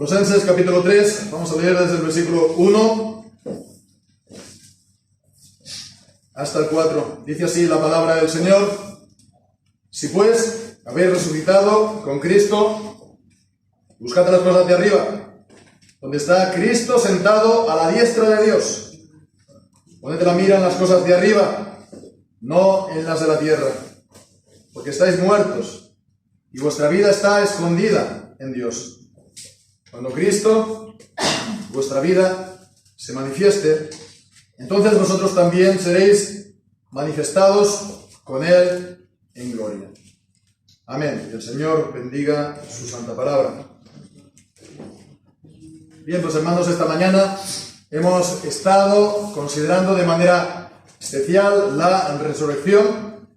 Colosenses capítulo 3, vamos a leer desde el versículo 1 hasta el 4. Dice así la palabra del Señor: Si pues habéis resucitado con Cristo, buscad las cosas de arriba, donde está Cristo sentado a la diestra de Dios. Poned la mira en las cosas de arriba, no en las de la tierra, porque estáis muertos, y vuestra vida está escondida en Dios. Cuando Cristo, vuestra vida, se manifieste, entonces vosotros también seréis manifestados con Él en gloria. Amén. Y el Señor bendiga su santa palabra. Bien, pues hermanos, esta mañana hemos estado considerando de manera especial la resurrección.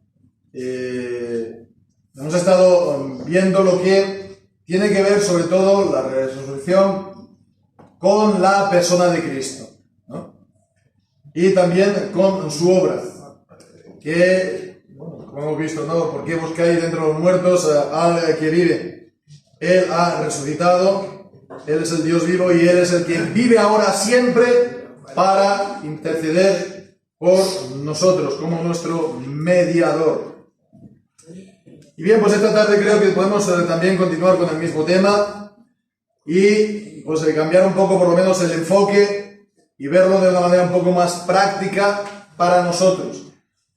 Hemos estado viendo lo que tiene que ver sobre todo la resurrección con la persona de Cristo, ¿no? Y también con su obra, que, bueno, como hemos visto, ¿no? ¿Por qué buscáis dentro de los muertos al que vive? Él ha resucitado, Él es el Dios vivo y Él es el que vive ahora siempre para interceder por nosotros como nuestro mediador. Y bien, pues esta tarde creo que podemos también continuar con el mismo tema y pues cambiar un poco por lo menos el enfoque y verlo de una manera un poco más práctica para nosotros.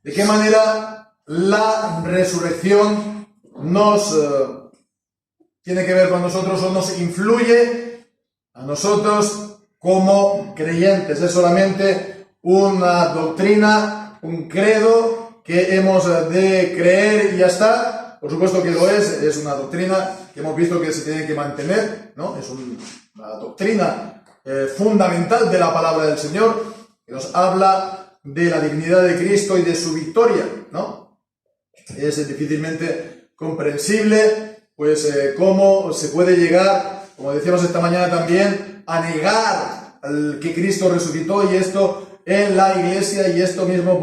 ¿De qué manera la resurrección nos tiene que ver con nosotros o nos influye a nosotros como creyentes? ¿Es solamente una doctrina, un credo que hemos de creer y ya está? Por supuesto que lo es una doctrina que hemos visto que se tiene que mantener, ¿no? Es una doctrina fundamental de la palabra del Señor, que nos habla de la dignidad de Cristo y de su victoria, ¿no? Es difícilmente comprensible, pues, cómo se puede llegar, como decíamos esta mañana también, a negar que Cristo resucitó, y esto en la iglesia, y esto mismo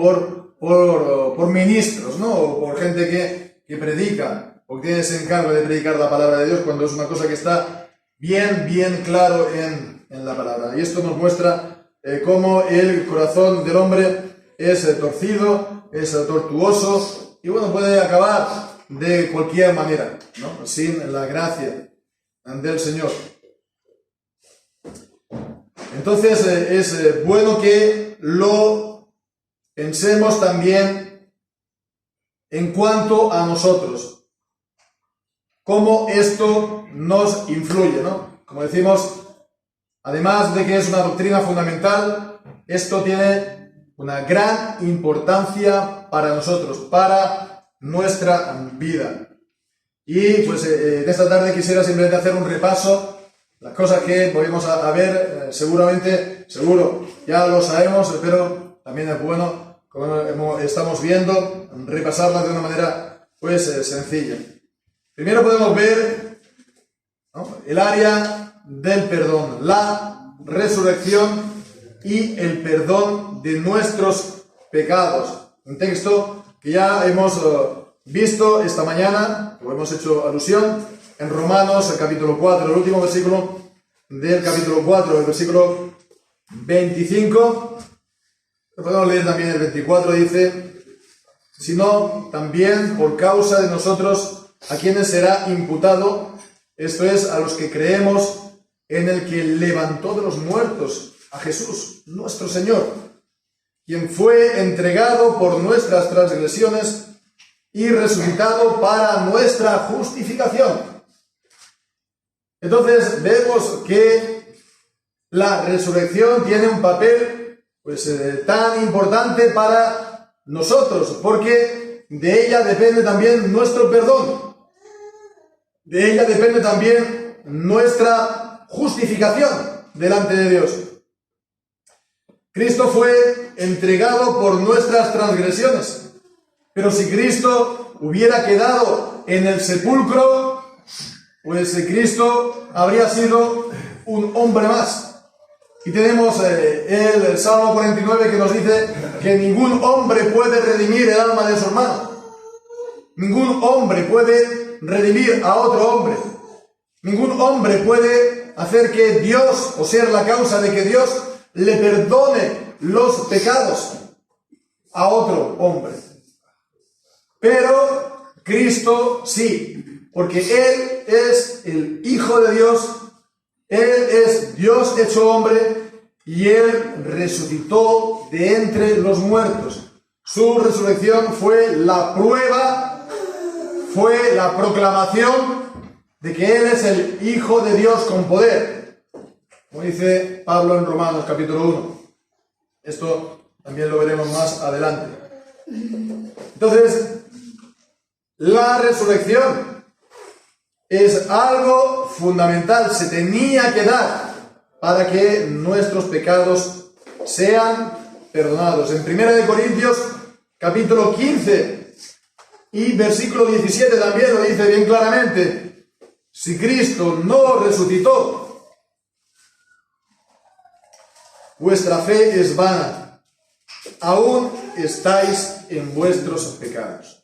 por ministros, ¿no? O por gente que predica, o que tiene ese encargo de predicar la palabra de Dios, cuando es una cosa que está bien claro en la palabra. Y esto nos muestra cómo el corazón del hombre es torcido, es tortuoso, y bueno, puede acabar de cualquier manera, ¿no? Sin la gracia del Señor. Entonces es bueno que lo pensemos también en cuanto a nosotros, cómo esto nos influye, ¿no? Como decimos, además de que es una doctrina fundamental, esto tiene una gran importancia para nosotros, para nuestra vida. Y pues en esta tarde quisiera simplemente hacer un repaso, las cosas que volvemos a ver, seguro, ya lo sabemos, pero también es bueno, como estamos viendo, repasarlas de una manera pues sencilla. Primero podemos ver, ¿no?, el área del perdón, la resurrección y el perdón de nuestros pecados. Un texto que ya hemos visto esta mañana, que hemos hecho alusión, en Romanos, el capítulo 4, el último versículo del capítulo 4, el versículo 25. Podemos leer también el 24, dice: sino también por causa de nosotros, a quienes será imputado, esto es, a los que creemos en el que levantó de los muertos a Jesús, nuestro Señor, quien fue entregado por nuestras transgresiones y resucitado para nuestra justificación. Entonces vemos que la resurrección tiene un papel pues tan importante para nosotros, porque de ella depende también nuestro perdón, de ella depende también nuestra justificación delante de Dios. Cristo fue entregado por nuestras transgresiones, pero si Cristo hubiera quedado en el sepulcro, pues Cristo habría sido un hombre más. Y tenemos el Salmo 49 que nos dice que ningún hombre puede redimir el alma de su hermano. Ningún hombre puede redimir a otro hombre. Ningún hombre puede hacer que Dios, o ser la causa de que Dios le perdone los pecados a otro hombre. Pero Cristo sí, porque Él es el Hijo de Dios, Él es Dios hecho hombre, y Él resucitó de entre los muertos. Su resurrección fue la prueba, fue la proclamación de que Él es el Hijo de Dios con poder, como dice Pablo en Romanos capítulo 1. Esto también lo veremos más adelante. Entonces, la resurrección es algo fundamental, se tenía que dar para que nuestros pecados sean perdonados. En 1 Corintios capítulo 15 y versículo 17 también lo dice bien claramente: si Cristo no resucitó, vuestra fe es vana, aún estáis en vuestros pecados.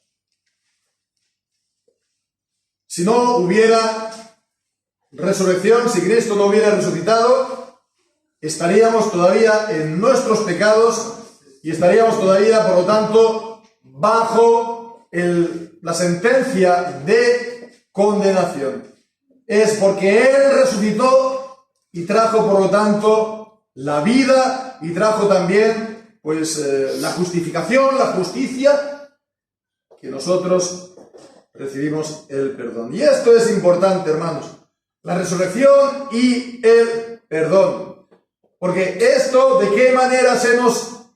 Si no hubiera resurrección, si Cristo no hubiera resucitado, estaríamos todavía en nuestros pecados y estaríamos todavía, por lo tanto, bajo la sentencia de condenación. Es porque Él resucitó y trajo, por lo tanto, la vida y trajo también, la justificación, la justicia, que nosotros recibimos el perdón. Y esto es importante, hermanos. La resurrección y el perdón. Porque esto, ¿de qué manera se nos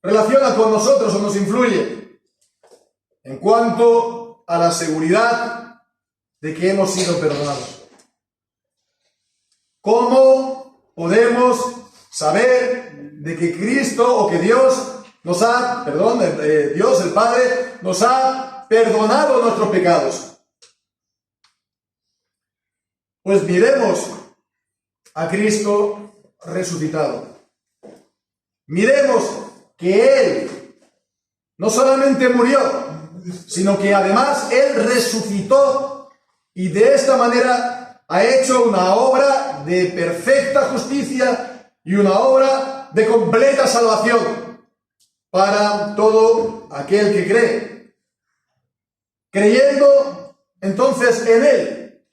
relaciona con nosotros o nos influye? En cuanto a la seguridad de que hemos sido perdonados. ¿Cómo podemos saber de que Cristo o que Dios nos ha, Dios el Padre nos ha perdonado nuestros pecados? Pues miremos a Cristo resucitado. Miremos que Él no solamente murió, sino que además Él resucitó y de esta manera ha hecho una obra de perfecta justicia y una obra de completa salvación para todo aquel que cree. Creyendo entonces en Él,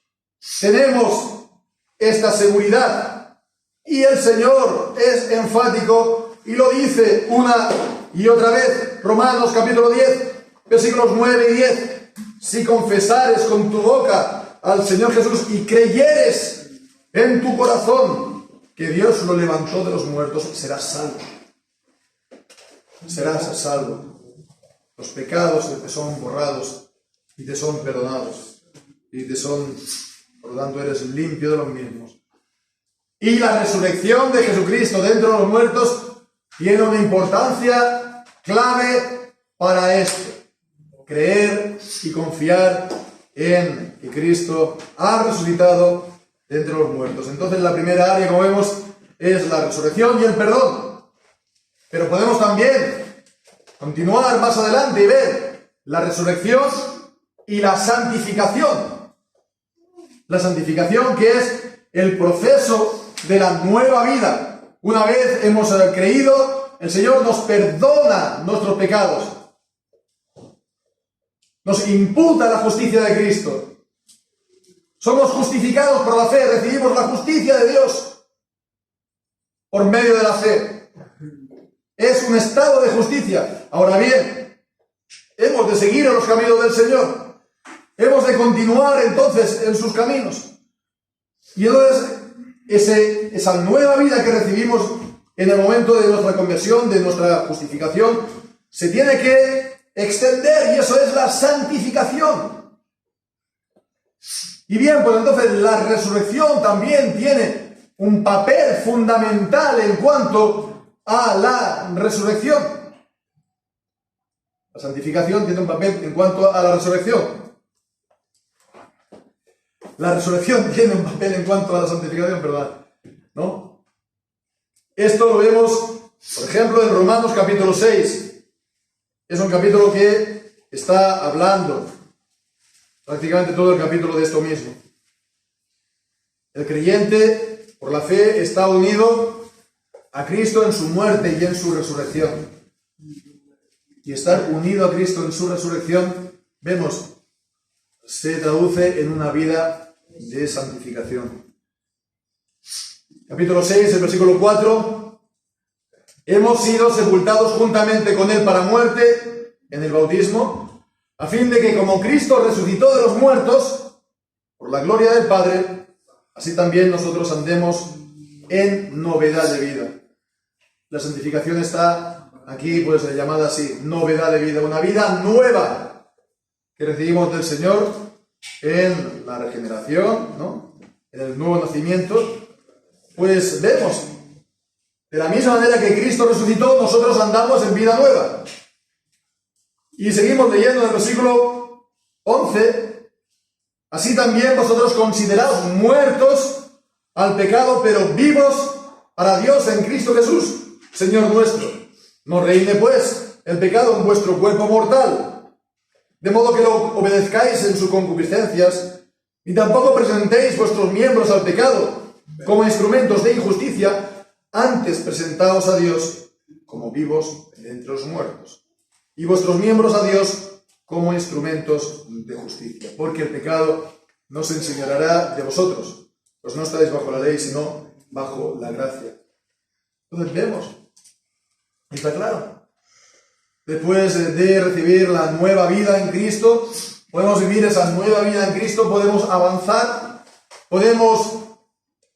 tenemos esta seguridad. Y el Señor es enfático y lo dice una y otra vez. Romanos capítulo 10, versículos 9 y 10. Si confesares con tu boca al Señor Jesús y creyeres en tu corazón que Dios lo levantó de los muertos, serás salvo. Serás salvo. Los pecados te son borrados y te son perdonados. Y te son, por lo tanto, eres limpio de los mismos. Y la resurrección de Jesucristo dentro de los muertos tiene una importancia clave para esto. Creer y confiar en que Cristo ha resucitado de entre los muertos. Entonces la primera área, como vemos, es la resurrección y el perdón. Pero podemos también continuar más adelante y ver la resurrección y la santificación. La santificación, que es el proceso de la nueva vida. Una vez hemos creído, el Señor nos perdona nuestros pecados. Nos imputa la justicia de Cristo. Somos justificados por la fe, recibimos la justicia de Dios por medio de la fe. Es un estado de justicia. Ahora bien, hemos de seguir en los caminos del Señor. Hemos de continuar entonces en sus caminos. Y entonces esa nueva vida que recibimos en el momento de nuestra conversión, de nuestra justificación, se tiene que extender, y eso es la santificación. Y bien, pues entonces la resurrección también tiene un papel fundamental en cuanto a la resurrección. La santificación tiene un papel en cuanto a la resurrección. La resurrección tiene un papel en cuanto a la santificación, ¿verdad? ¿No? Esto lo vemos, por ejemplo, en Romanos capítulo 6. Es un capítulo que está hablando prácticamente todo el capítulo de esto mismo. El creyente, por la fe, está unido a Cristo en su muerte y en su resurrección. Y estar unido a Cristo en su resurrección, vemos, se traduce en una vida de santificación. Capítulo 6, el versículo 4. Hemos sido sepultados juntamente con Él para muerte en el bautismo, a fin de que como Cristo resucitó de los muertos, por la gloria del Padre, así también nosotros andemos en novedad de vida. La santificación está aquí, pues llamada así, novedad de vida, una vida nueva que recibimos del Señor en la regeneración, ¿no? En el nuevo nacimiento. Pues vemos, de la misma manera que Cristo resucitó, nosotros andamos en vida nueva. Y seguimos leyendo en el versículo 11, así también vosotros consideraos muertos al pecado, pero vivos para Dios en Cristo Jesús, Señor nuestro. No reine pues el pecado en vuestro cuerpo mortal, de modo que lo obedezcáis en sus concupiscencias, ni tampoco presentéis vuestros miembros al pecado como instrumentos de injusticia, antes presentaos a Dios como vivos entre los muertos, y vuestros miembros a Dios como instrumentos de justicia, porque el pecado no se enseñoreará de vosotros, pues no estáis bajo la ley, sino bajo la gracia. Entonces vemos, está claro, después de recibir la nueva vida en Cristo, podemos vivir esa nueva vida en Cristo, podemos avanzar, podemos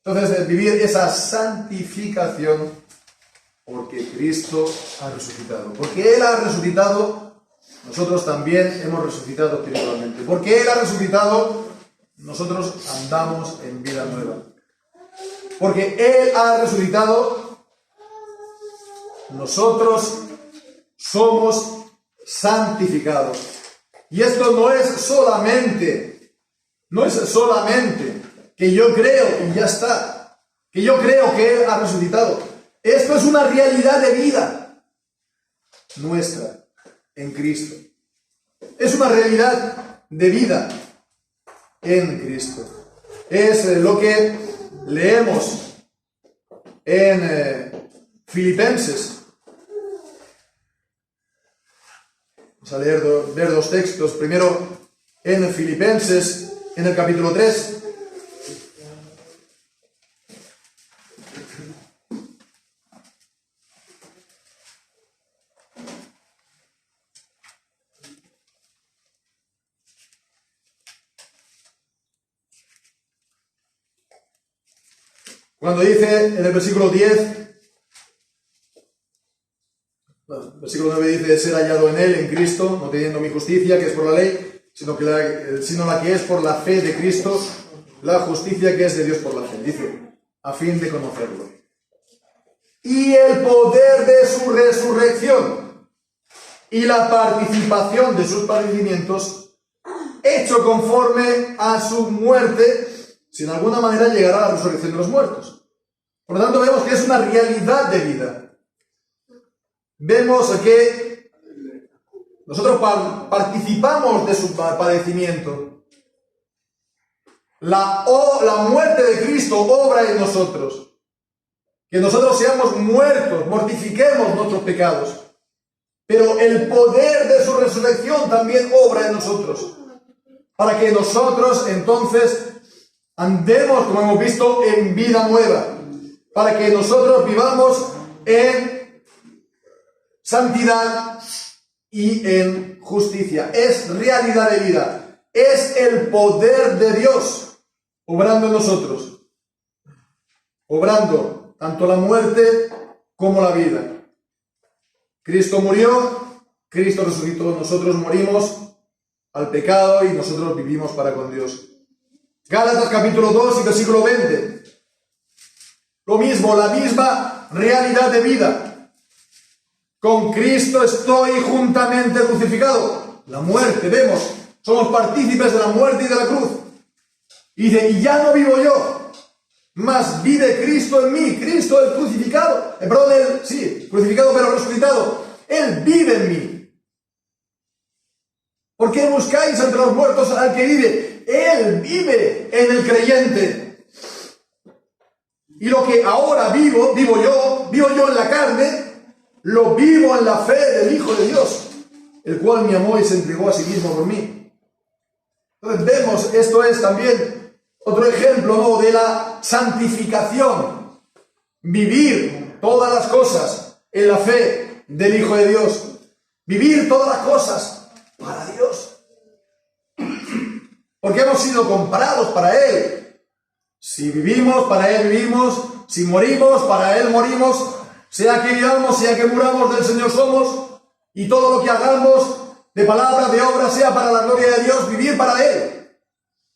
entonces vivir esa santificación, porque Cristo ha resucitado. Porque Él ha resucitado, nosotros también hemos resucitado espiritualmente. Porque Él ha resucitado, nosotros andamos en vida nueva. Porque Él ha resucitado, nosotros somos santificados. Y esto no es solamente que yo creo y ya está, que yo creo que Él ha resucitado. Esto es una realidad de vida nuestra en Cristo. Es una realidad de vida en Cristo. Es lo que leemos en Filipenses. Vamos a ver dos textos. Primero en Filipenses, en el capítulo 3. Cuando dice en el versículo 10, el versículo 9 dice, ser hallado en Él, en Cristo, no teniendo mi justicia, que es por la ley, sino la que es por la fe de Cristo, la justicia que es de Dios por la fe. Dice, a fin de conocerlo. Y el poder de su resurrección y la participación de sus padecimientos, hecho conforme a su muerte, si en alguna manera llegará a la resurrección de los muertos. Por lo tanto, vemos que es una realidad de vida. Vemos que nosotros participamos de su padecimiento. La muerte de Cristo obra en nosotros. Que nosotros seamos muertos, mortifiquemos nuestros pecados. Pero el poder de su resurrección también obra en nosotros. Para que nosotros entonces andemos, como hemos visto, en vida nueva. Para que nosotros vivamos en santidad y en justicia. Es realidad de vida. Es el poder de Dios obrando en nosotros. Obrando tanto la muerte como la vida. Cristo murió, Cristo resucitó, nosotros morimos al pecado y nosotros vivimos para con Dios. Gálatas capítulo 2 y versículo 20. Lo mismo, la misma realidad de vida. Con Cristo estoy juntamente crucificado. La muerte, vemos, somos partícipes de la muerte y de la cruz. Y dice, y ya no vivo yo, mas vive Cristo en mí. Cristo el crucificado, crucificado pero resucitado. Él vive en mí. ¿Por qué buscáis entre los muertos al que vive? Él vive en el creyente. Y lo que ahora vivo yo en la carne, lo vivo en la fe del Hijo de Dios, el cual me amó y se entregó a sí mismo por mí. Entonces vemos, esto es también otro ejemplo, ¿no?, de la santificación. Vivir todas las cosas en la fe del Hijo de Dios. Vivir todas las cosas para Dios. Porque hemos sido comprados para Él. Si vivimos, para Él vivimos. Si morimos, para Él morimos. Sea que vivamos, sea que muramos, del Señor somos. Y todo lo que hagamos, de palabra, de obra, sea para la gloria de Dios, vivir para Él.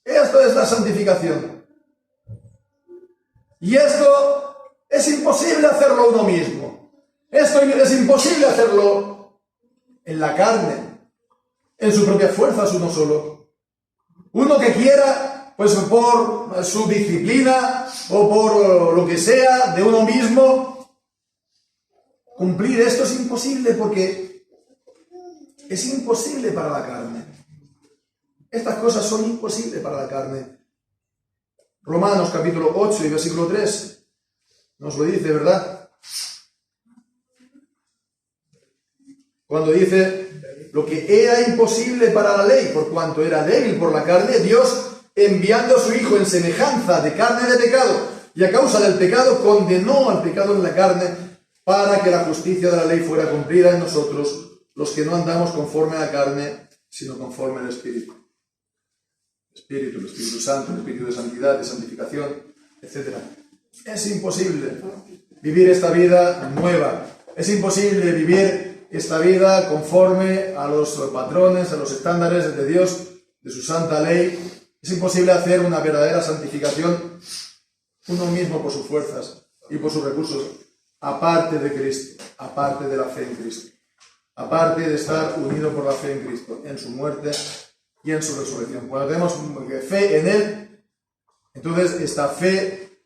Esto es la santificación. Y esto es imposible hacerlo uno mismo. Esto es imposible hacerlo en la carne, en su propia fuerza, uno solo. Uno que quiera, pues por su disciplina o por lo que sea de uno mismo, cumplir esto es imposible, porque es imposible para la carne. Estas cosas son imposibles para la carne. Romanos capítulo 8 y versículo 3 nos lo dice, ¿verdad? Cuando dice: lo que era imposible para la ley, por cuanto era débil por la carne, Dios, enviando a su Hijo en semejanza de carne de pecado, y a causa del pecado condenó al pecado en la carne, para que la justicia de la ley fuera cumplida en nosotros, los que no andamos conforme a la carne, sino conforme al Espíritu. El Espíritu Santo, el Espíritu de santidad, de santificación, etc. Es imposible vivir esta vida nueva. Es imposible vivir esta vida conforme a los patrones, a los estándares de Dios, de su santa ley. Es imposible hacer una verdadera santificación uno mismo por sus fuerzas y por sus recursos, aparte de Cristo, aparte de la fe en Cristo, aparte de estar unido por la fe en Cristo, en su muerte y en su resurrección. Cuando tenemos fe en Él, entonces esta fe,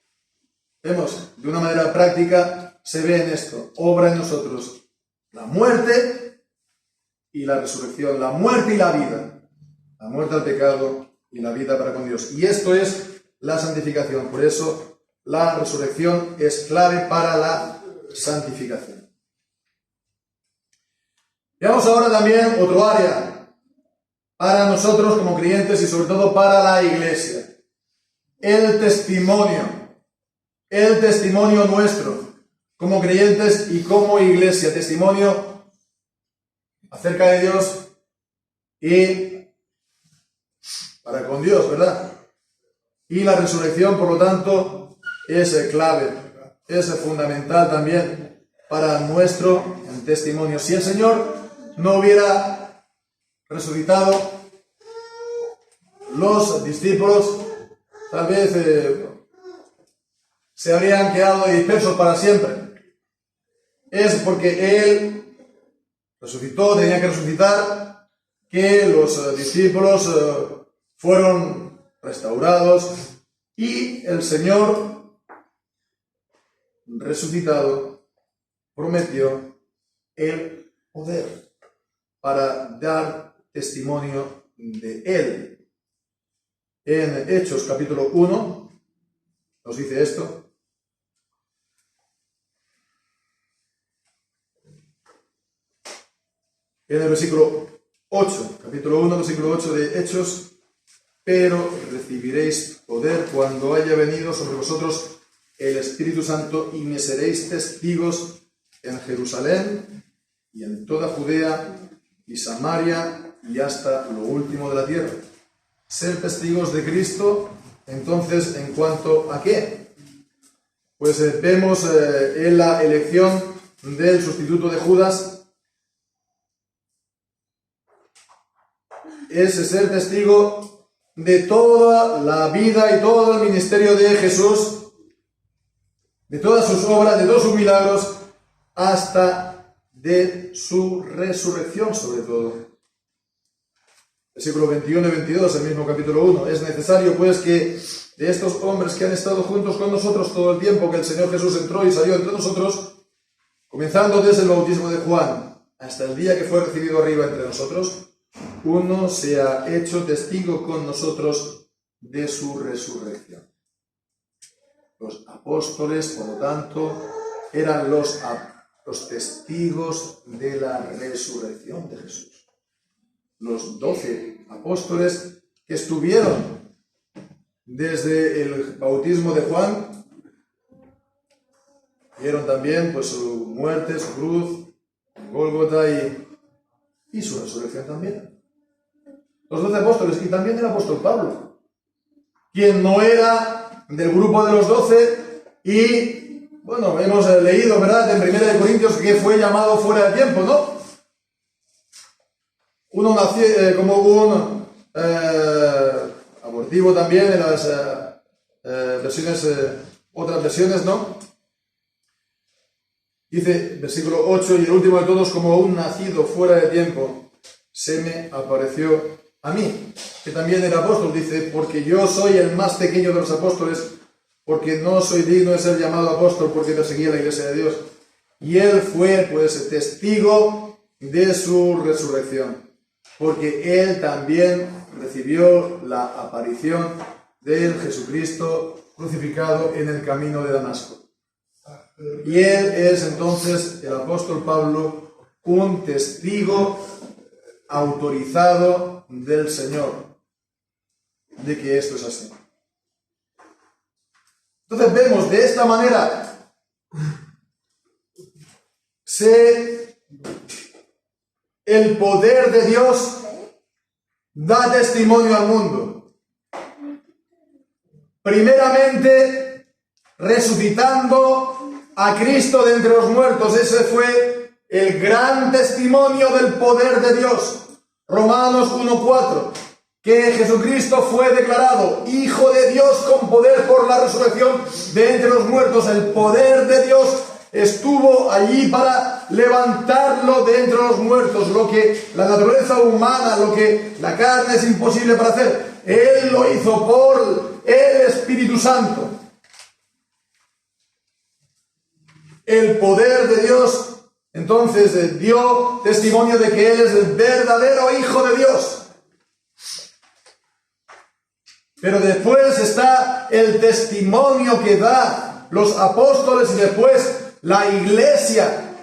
vemos, de una manera práctica, se ve en esto: obra en nosotros la muerte y la resurrección, la muerte y la vida, la muerte al pecado y la vida para con Dios. Y esto es la santificación. Por eso la resurrección es clave para la santificación. Veamos ahora también otro área para nosotros como creyentes y sobre todo para la iglesia: el testimonio nuestro como creyentes y como iglesia, testimonio acerca de Dios y para con Dios, ¿verdad? Y la resurrección, por lo tanto, es clave, es fundamental también para nuestro testimonio. Si el Señor no hubiera resucitado, los discípulos tal vez se habrían quedado dispersos para siempre. Es porque Él resucitó, tenía que resucitar, que los discípulos fueron restaurados, y el Señor resucitado prometió el poder para dar testimonio de Él. En Hechos capítulo 1 nos dice esto. En el versículo 8, capítulo 1, versículo 8 de Hechos: pero recibiréis poder cuando haya venido sobre vosotros el Espíritu Santo, y me seréis testigos en Jerusalén y en toda Judea y Samaria y hasta lo último de la tierra. Ser testigos de Cristo, entonces, ¿en cuanto a qué? Pues vemos en la elección del sustituto de Judas, es ser testigo de toda la vida y todo el ministerio de Jesús, de todas sus obras, de todos sus milagros, hasta de su resurrección, sobre todo. Versículo 21 y 22, el mismo capítulo 1. Es necesario, pues, que de estos hombres que han estado juntos con nosotros todo el tiempo que el Señor Jesús entró y salió entre nosotros, comenzando desde el bautismo de Juan hasta el día que fue recibido arriba entre nosotros, uno se ha hecho testigo con nosotros de su resurrección. Los apóstoles, por lo tanto, eran los testigos de la resurrección de Jesús. Los 12 apóstoles que estuvieron desde el bautismo de Juan, vieron también pues, su muerte, su cruz, Gólgota y su resurrección también. Los 12 apóstoles y también el apóstol Pablo, quien no era del grupo de los 12 y, bueno, hemos leído, ¿verdad?, en 1 Corintios que fue llamado fuera de tiempo, ¿no? Uno nació como un abortivo también en las versiones, otras versiones, ¿no? Dice, versículo 8, y el último de todos, como un nacido fuera de tiempo, se me apareció a mí, que también era apóstol, dice, porque yo soy el más pequeño de los apóstoles, porque no soy digno de ser llamado apóstol, porque perseguía la iglesia de Dios. Y él fue, pues, testigo de su resurrección, porque él también recibió la aparición del Jesucristo crucificado en el camino de Damasco. Y él es entonces, el apóstol Pablo, un testigo autorizado del Señor de que esto es así. Entonces vemos de esta manera el poder de Dios da testimonio al mundo. Primeramente, resucitando a Cristo de entre los muertos. Ese fue el gran testimonio del poder de Dios. Romanos 1:4, que Jesucristo fue declarado Hijo de Dios con poder por la resurrección de entre los muertos. El poder de Dios estuvo allí para levantarlo de entre los muertos. Lo que la naturaleza humana, lo que la carne es imposible para hacer, Él lo hizo por el Espíritu Santo. El poder de Dios entonces dio testimonio de que Él es el verdadero Hijo de Dios. Pero después está el testimonio que da los apóstoles y después la iglesia,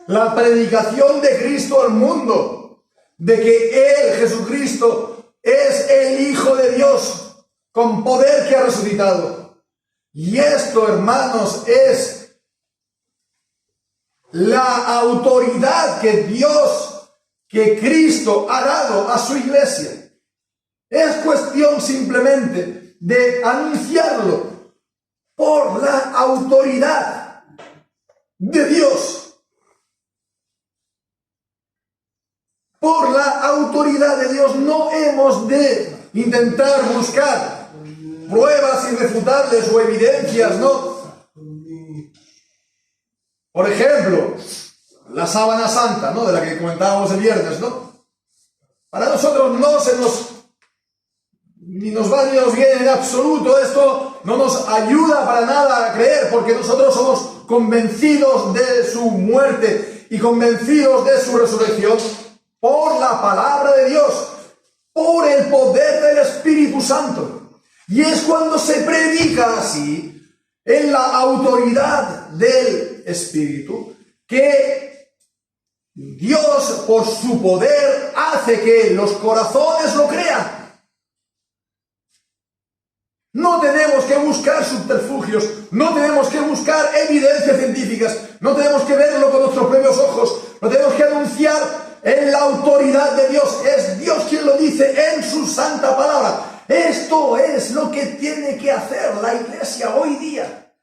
la predicación de Cristo al mundo, de que Él, Jesucristo, es el Hijo de Dios con poder que ha resucitado. Y esto, hermanos, es la autoridad que Dios, que Cristo ha dado a su iglesia. Es cuestión simplemente de anunciarlo por la autoridad de Dios. Por la autoridad de Dios no hemos de intentar buscar pruebas irrefutables o evidencias, ¿no? Por ejemplo, la sábana santa, ¿no?, de la que comentábamos el viernes, ¿no? Para nosotros no se nos ni nos va ni nos viene en absoluto. Esto no nos ayuda para nada a creer, porque nosotros somos convencidos de su muerte y convencidos de su resurrección por la palabra de Dios, por el poder del Espíritu Santo. Y es cuando se predica así, en la autoridad del Espíritu, que Dios, por su poder, hace que los corazones lo crean. No tenemos que buscar subterfugios, no tenemos que buscar evidencias científicas, no tenemos que verlo con nuestros propios ojos, lo tenemos que anunciar en la autoridad de Dios. Es Dios quien lo dice en su santa palabra. Esto es lo que tiene que hacer la iglesia hoy día.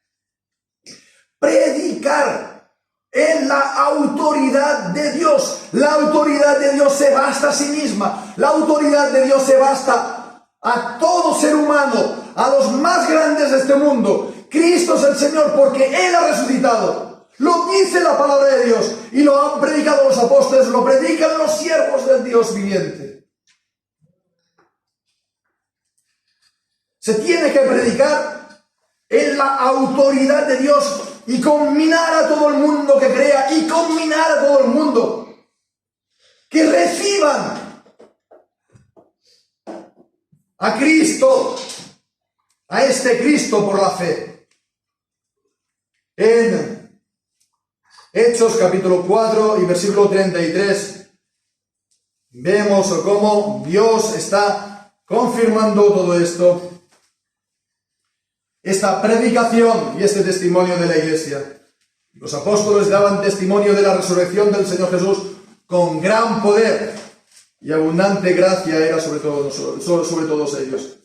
Predicar en la autoridad de Dios. La autoridad de Dios se basta a sí misma. La autoridad de Dios se basta a todo ser humano, a los más grandes de este mundo. Cristo es el Señor porque Él ha resucitado. Lo dice la palabra de Dios y lo han predicado los apóstoles, lo predican los siervos del Dios viviente. Se tiene que predicar en la autoridad de Dios y combinar a todo el mundo que crea y combinar a todo el mundo que reciban a Cristo, a este Cristo por la fe. Hechos capítulo 4 y versículo 33, vemos cómo Dios está confirmando todo esto, esta predicación y este testimonio de la iglesia. Los apóstoles daban testimonio de la resurrección del Señor Jesús con gran poder y abundante gracia era sobre todos ellos.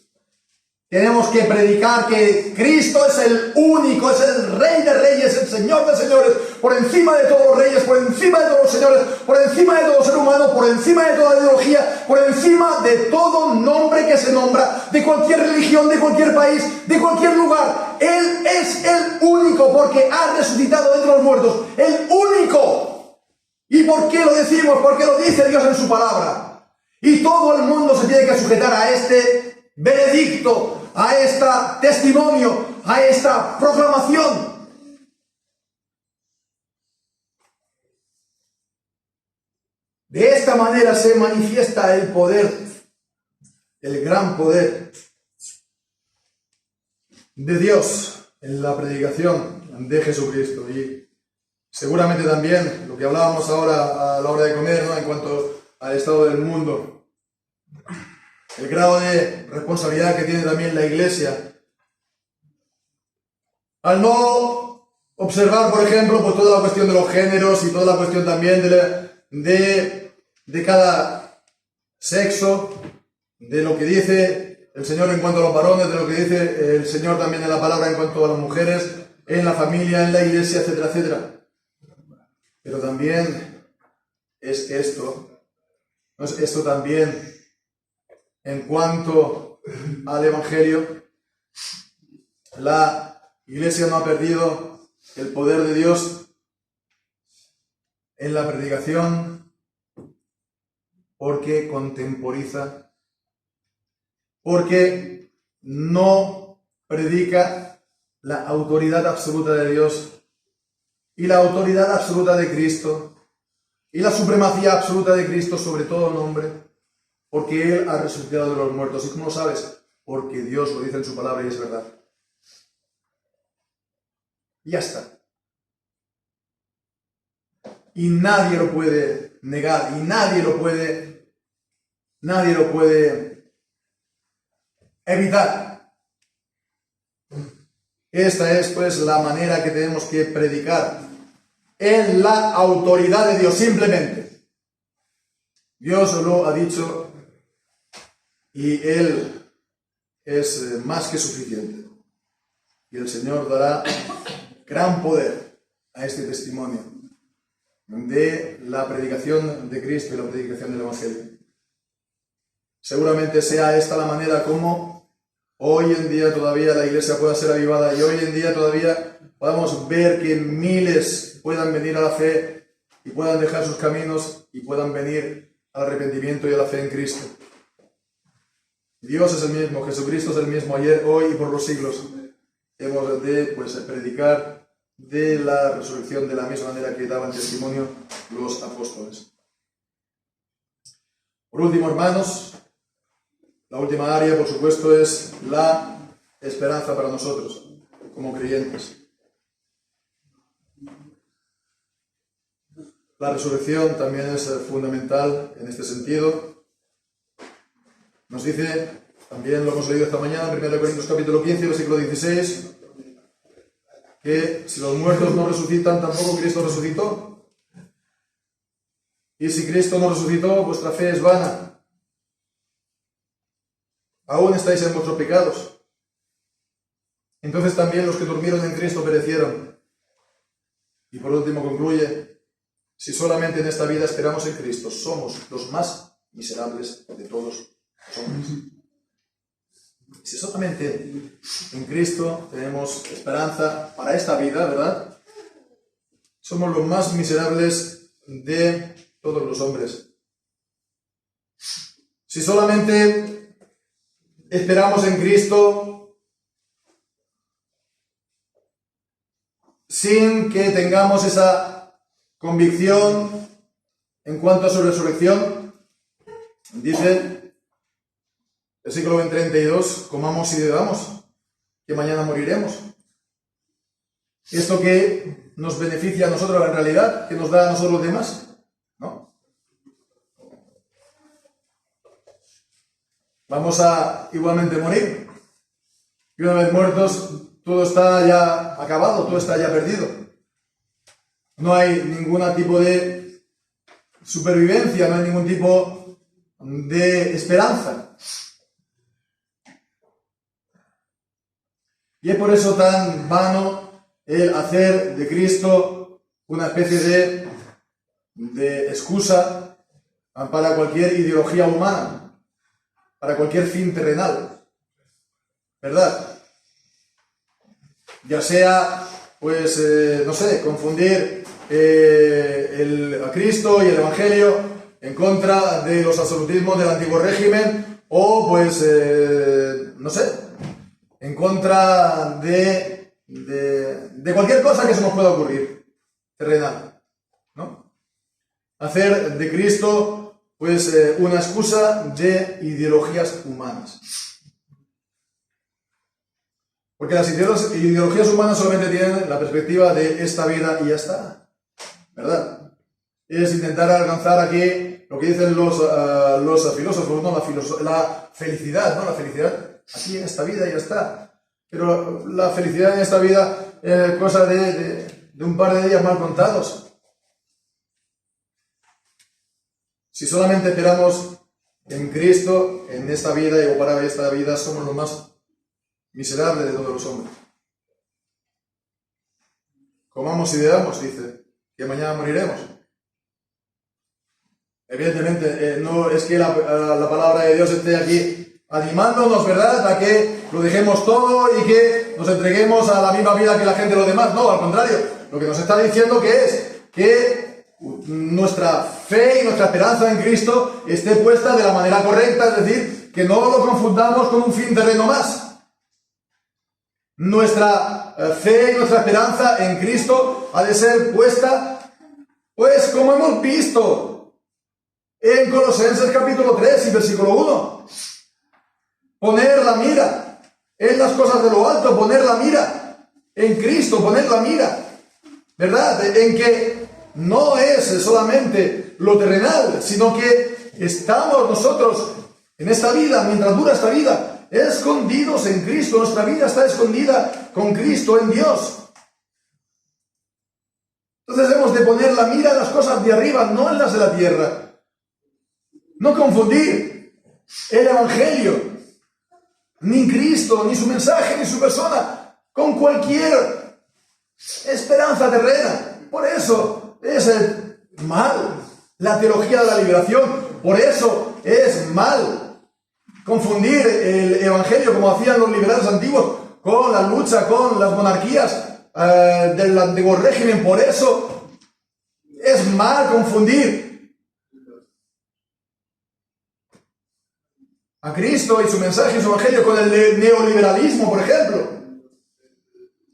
Tenemos que predicar que Cristo es el único, es el Rey de Reyes, el Señor de Señores, por encima de todos los reyes, por encima de todos los señores, por encima de todo ser humano, por encima de toda ideología, por encima de todo nombre que se nombra, de cualquier religión, de cualquier país, de cualquier lugar. Él es el único porque ha resucitado de entre los muertos, el único. ¿Y por qué lo decimos? Porque lo dice Dios en su palabra. Y todo el mundo se tiene que sujetar a este veredicto, a este testimonio, a esta proclamación. De esta manera se manifiesta el poder, el gran poder de Dios en la predicación de Jesucristo. Y seguramente también lo que hablábamos ahora a la hora de comer, ¿no?, en cuanto al estado del mundo. El grado de responsabilidad que tiene también la Iglesia al no observar, por ejemplo, pues toda la cuestión de los géneros y toda la cuestión también de cada sexo, de lo que dice el Señor en cuanto a los varones, de lo que dice el Señor también en la palabra en cuanto a las mujeres, en la familia, en la Iglesia, etcétera, etcétera. Pero también es esto también en cuanto al Evangelio. La Iglesia no ha perdido el poder de Dios en la predicación porque contemporiza, porque no predica la autoridad absoluta de Dios y la autoridad absoluta de Cristo y la supremacía absoluta de Cristo sobre todo nombre, porque Él ha resucitado de los muertos. ¿Y cómo lo sabes? Porque Dios lo dice en su palabra y es verdad. Y ya está. Y nadie lo puede negar, y nadie lo puede evitar. Esta es pues la manera que tenemos que predicar, en la autoridad de Dios, simplemente. Dios lo ha dicho y Él es más que suficiente. Y el Señor dará gran poder a este testimonio de la predicación de Cristo y la predicación del Evangelio. Seguramente sea esta la manera como hoy en día todavía la Iglesia pueda ser avivada y hoy en día todavía podamos ver que miles puedan venir a la fe y puedan dejar sus caminos y puedan venir al arrepentimiento y a la fe en Cristo. Dios es el mismo, Jesucristo es el mismo ayer, hoy y por los siglos. Hemos de predicar de la resurrección de la misma manera que daban testimonio los apóstoles. Por último, hermanos, la última área, por supuesto, es la esperanza para nosotros, como creyentes. La resurrección también es fundamental en este sentido. Nos dice, también lo hemos leído esta mañana, en 1 Corintios capítulo 15, versículo 16, que si los muertos no resucitan, tampoco Cristo resucitó. Y si Cristo no resucitó, vuestra fe es vana. Aún estáis en vuestros pecados. Entonces también los que durmieron en Cristo perecieron. Y por último concluye, si solamente en esta vida esperamos en Cristo, somos los más miserables de todos los hombres. Si solamente en Cristo tenemos esperanza para esta vida, ¿verdad? Somos los más miserables de todos los hombres. Si solamente esperamos en Cristo sin que tengamos esa convicción en cuanto a su resurrección, dice versículo 32, comamos y bebamos, que mañana moriremos. esto que nos beneficia a nosotros en realidad, que nos da a nosotros los demás, ¿no? Vamos a igualmente morir. Y una vez muertos, todo está ya acabado, todo está ya perdido. No hay ningún tipo de supervivencia, no hay ningún tipo de esperanza. Y es por eso tan vano el hacer de Cristo una especie de excusa para cualquier ideología humana, para cualquier fin terrenal, ¿verdad? Ya sea, pues, no sé, confundir a Cristo y el Evangelio en contra de los absolutismos del antiguo régimen, o pues, no sé, en contra de cualquier cosa que se nos pueda ocurrir, terrenal, ¿no? Hacer de Cristo, pues, una excusa de ideologías humanas. Porque las ideologías humanas solamente tienen la perspectiva de esta vida y ya está, ¿verdad? Es intentar alcanzar aquí lo que dicen los filósofos, ¿no? La felicidad, ¿no? La felicidad aquí en esta vida y ya está. Pero la felicidad en esta vida es cosa de un par de días mal contados. Si solamente esperamos en Cristo, en esta vida y para esta vida, somos los más miserables de todos los hombres. Comamos y bebamos, dice, que mañana moriremos. Evidentemente, no es que la palabra de Dios esté aquí animándonos, ¿verdad?, a que lo dejemos todo y que nos entreguemos a la misma vida que la gente de los demás. No, al contrario, lo que nos está diciendo que es que nuestra fe y nuestra esperanza en Cristo esté puesta de la manera correcta, es decir, que no lo confundamos con un fin terreno más. Nuestra fe y nuestra esperanza en Cristo ha de ser puesta, pues, como hemos visto en Colosenses capítulo 3 y versículo 1. Poner la mira en las cosas de lo alto, poner la mira en Cristo, poner la mira, ¿verdad?, en que no es solamente lo terrenal, sino que estamos nosotros en esta vida, mientras dura esta vida, escondidos en Cristo. Nuestra vida está escondida con Cristo en Dios. Entonces hemos de poner la mira en las cosas de arriba, no en las de la tierra. No confundir el Evangelio, ni Cristo, ni su mensaje, ni su persona, con cualquier esperanza terrena. Por eso es mal la teología de la liberación. Por eso es mal confundir el Evangelio, como hacían los liberales antiguos, con la lucha con las monarquías del antiguo régimen. Por eso es mal confundir a Cristo y su mensaje y su Evangelio con el neoliberalismo, por ejemplo.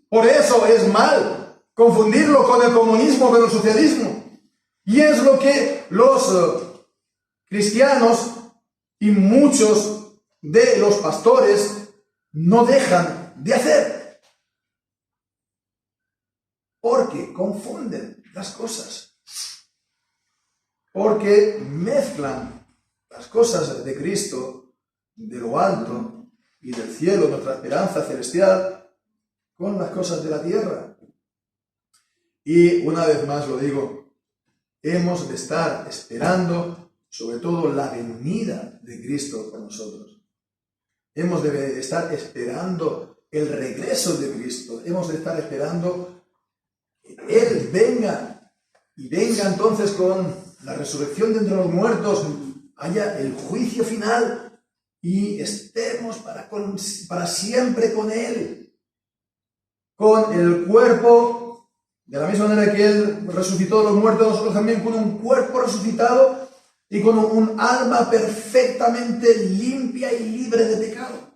Por eso es mal confundirlo con el comunismo, con el socialismo. Y es lo que los cristianos y muchos de los pastores no dejan de hacer, porque confunden las cosas, porque mezclan las cosas de Cristo, de lo alto y del cielo, nuestra esperanza celestial, con las cosas de la tierra. Y una vez más lo digo, hemos de estar esperando sobre todo la venida de Cristo con nosotros. Hemos de estar esperando el regreso de Cristo. Hemos de estar esperando que Él venga. Y venga entonces con la resurrección de entre los muertos. Haya el juicio final. Y estemos para siempre con Él. Con el cuerpo, de la misma manera que Él resucitó de los muertos, nosotros también con un cuerpo resucitado y con un alma perfectamente limpia y libre de pecado.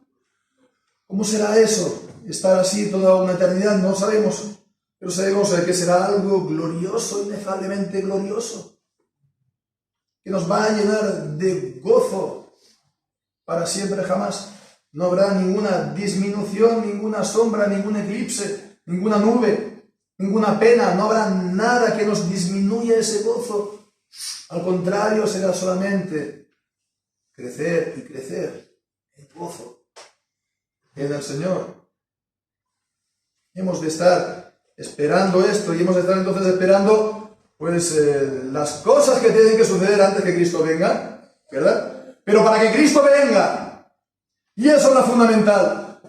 ¿Cómo será eso? Estar así toda una eternidad, no sabemos, pero sabemos que será algo glorioso, inefablemente glorioso, que nos va a llenar de gozo para siempre jamás. No habrá ninguna disminución, ninguna sombra, ningún eclipse, ninguna nube ninguna pena, no habrá nada que nos disminuya ese gozo. Al contrario, será solamente crecer y crecer en gozo en el Señor. Hemos de estar esperando esto y hemos de estar entonces esperando las cosas que tienen que suceder antes que Cristo venga, ¿verdad? Pero para que Cristo venga, y eso es lo fundamental,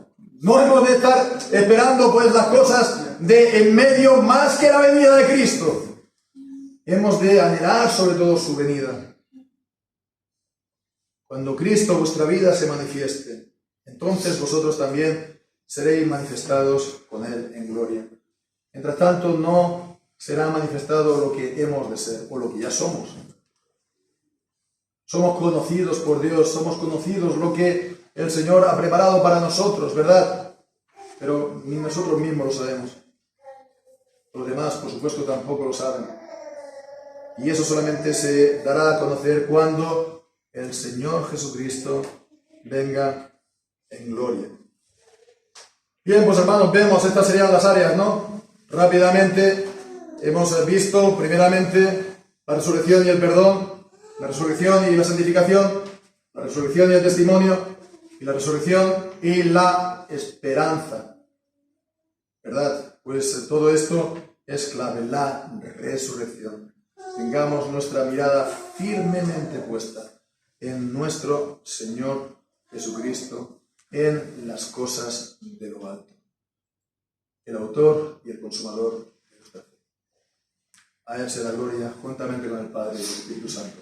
no hemos de estar esperando las cosas de en medio más que la venida de Cristo. Hemos de anhelar sobre todo su venida. Cuando Cristo vuestra vida se manifieste, entonces vosotros también seréis manifestados con Él en gloria. Mientras tanto, no será manifestado lo que hemos de ser o lo que ya somos. Somos conocidos por Dios, somos conocidos lo que el Señor ha preparado para nosotros, ¿verdad? Pero ni nosotros mismos lo sabemos. Los demás, por supuesto, tampoco lo saben. Y eso solamente se dará a conocer cuando el Señor Jesucristo venga en gloria. Bien, pues hermanos, vemos, estas serían las áreas, ¿no? Rápidamente hemos visto, primeramente, la resurrección y el perdón, la resurrección y la santificación, la resurrección y el testimonio, y la resurrección y la esperanza. ¿Verdad? Pues todo esto es clave, la resurrección. Tengamos nuestra mirada firmemente puesta en nuestro Señor Jesucristo, en las cosas de lo alto, el autor y el consumador de nuestra fe. A Él sea la gloria, juntamente con el Padre y el Espíritu Santo.